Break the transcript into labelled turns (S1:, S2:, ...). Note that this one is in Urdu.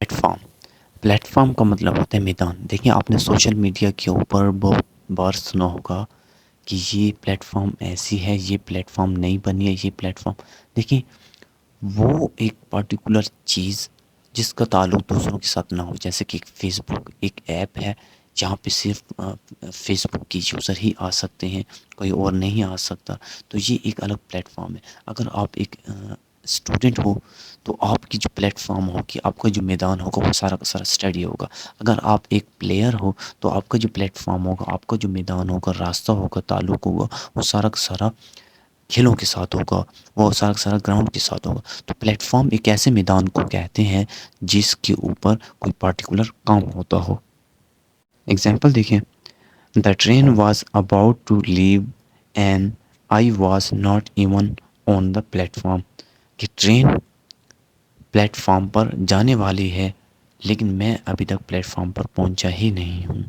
S1: پلیٹ فارم کا مطلب ہوتا ہے میدان. دیکھیں آپ نے سوشل میڈیا کے اوپر بہت بار سنا ہوگا کہ یہ پلیٹ فارم ایسی ہے، یہ پلیٹ فارم نہیں بنی ہے، یہ پلیٹ فارم. دیکھیں وہ ایک پرٹیکولر چیز جس کا تعلق دوسروں کے ساتھ نہ ہو، جیسے کہ فیس بک ایک ایپ ہے جہاں پہ صرف فیس بک کی یوزر ہی آ سکتے ہیں، کوئی اور نہیں آ سکتا. تو یہ ایک الگ پلیٹ فارم ہے. اگر آپ ایک اسٹوڈنٹ ہو تو آپ کی جو پلیٹ فارم ہوگی، آپ کا جو میدان ہوگا وہ سارا کا سارا اسٹڈی ہوگا. اگر آپ ایک پلیئر ہو تو آپ کا جو پلیٹ فارم ہوگا، آپ کا جو میدان ہوگا، راستہ ہوگا، تعلق ہوگا، وہ سارا کا سارا کھیلوں کے ساتھ ہوگا، وہ سارا کا سارا گراؤنڈ کے ساتھ ہوگا. تو پلیٹ فارم ایک ایسے میدان کو کہتے ہیں جس کے اوپر کوئی پارٹیکولر کام ہوتا ہو. اگزامپل دیکھیں، the train was about to leave and I was not even on the platform. کہ ٹرین پلیٹ فارم پر جانے والی ہے لیکن میں ابھی تک پلیٹ فارم پر پہنچا ہی نہیں ہوں.